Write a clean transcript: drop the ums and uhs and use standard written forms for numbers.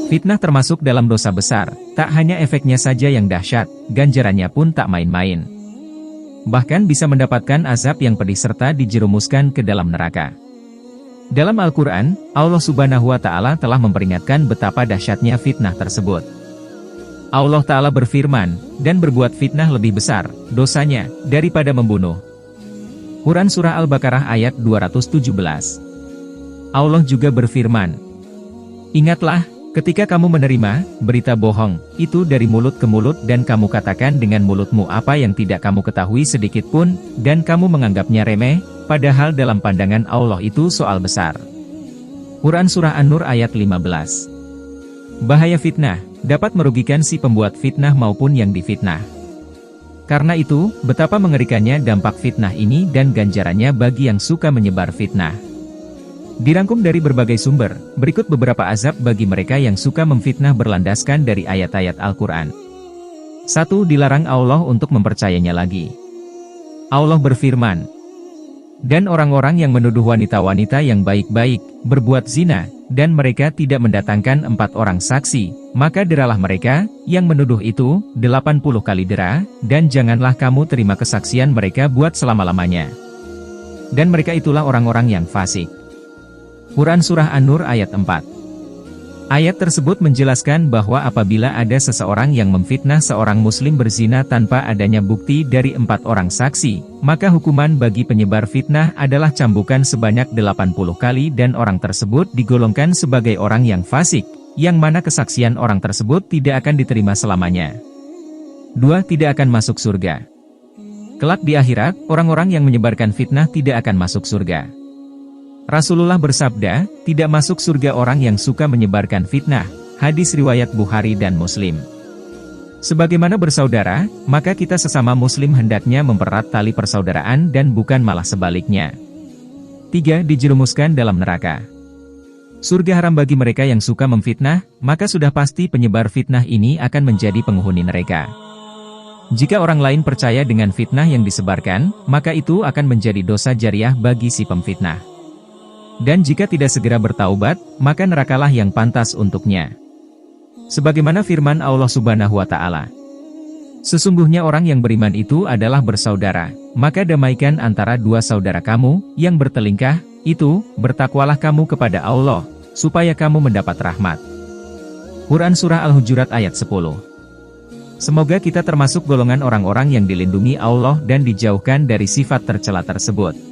Fitnah termasuk dalam dosa besar, tak hanya efeknya saja yang dahsyat, ganjarannya pun tak main-main. Bahkan bisa mendapatkan azab yang pedih serta dijerumuskan ke dalam neraka. Dalam Al-Quran, Allah Subhanahu wa Ta'ala telah memperingatkan betapa dahsyatnya fitnah tersebut. Allah Ta'ala berfirman, dan berbuat fitnah lebih besar, dosanya, daripada membunuh. Quran Surah Al-Baqarah ayat 217. Allah juga berfirman, ingatlah, ketika kamu menerima berita bohong itu dari mulut ke mulut dan kamu katakan dengan mulutmu apa yang tidak kamu ketahui sedikit pun, dan kamu menganggapnya remeh, padahal dalam pandangan Allah itu soal besar. Quran Surah An-Nur ayat 15. Bahaya fitnah, dapat merugikan si pembuat fitnah maupun yang difitnah. Karena itu, betapa mengerikannya dampak fitnah ini dan ganjarannya bagi yang suka menyebar fitnah. Dirangkum dari berbagai sumber, berikut beberapa azab bagi mereka yang suka memfitnah berlandaskan dari ayat-ayat Al-Quran. 1. Dilarang Allah untuk mempercayainya lagi. Allah berfirman, dan orang-orang yang menuduh wanita-wanita yang baik-baik, berbuat zina, dan mereka tidak mendatangkan 4 orang saksi, maka deralah mereka, yang menuduh itu, 80 kali dera, dan janganlah kamu terima kesaksian mereka buat selama-lamanya. Dan mereka itulah orang-orang yang fasik. Quran Surah An-Nur ayat 4. Ayat tersebut menjelaskan bahwa apabila ada seseorang yang memfitnah seorang muslim berzina tanpa adanya bukti dari 4 orang saksi, maka hukuman bagi penyebar fitnah adalah cambukan sebanyak 80 kali dan orang tersebut digolongkan sebagai orang yang fasik, yang mana kesaksian orang tersebut tidak akan diterima selamanya. 2. Tidak akan masuk surga. Kelak di akhirat, orang-orang yang menyebarkan fitnah tidak akan masuk surga. Rasulullah bersabda, tidak masuk surga orang yang suka menyebarkan fitnah. Hadis riwayat Bukhari dan Muslim. Sebagaimana bersaudara, maka kita sesama muslim hendaknya mempererat tali persaudaraan dan bukan malah sebaliknya. 3. Dijerumuskan dalam neraka. Surga haram bagi mereka yang suka memfitnah, maka sudah pasti penyebar fitnah ini akan menjadi penghuni neraka. Jika orang lain percaya dengan fitnah yang disebarkan, maka itu akan menjadi dosa jariah bagi si pemfitnah. Dan jika tidak segera bertaubat, maka nerakalah yang pantas untuknya. Sebagaimana firman Allah Subhanahu wa Ta'ala, sesungguhnya orang yang beriman itu adalah bersaudara, maka damaikan antara dua saudara kamu, yang bertelingkah, itu, bertakwalah kamu kepada Allah, supaya kamu mendapat rahmat. Quran Surah Al-Hujurat ayat 10. Semoga kita termasuk golongan orang-orang yang dilindungi Allah dan dijauhkan dari sifat tercela tersebut.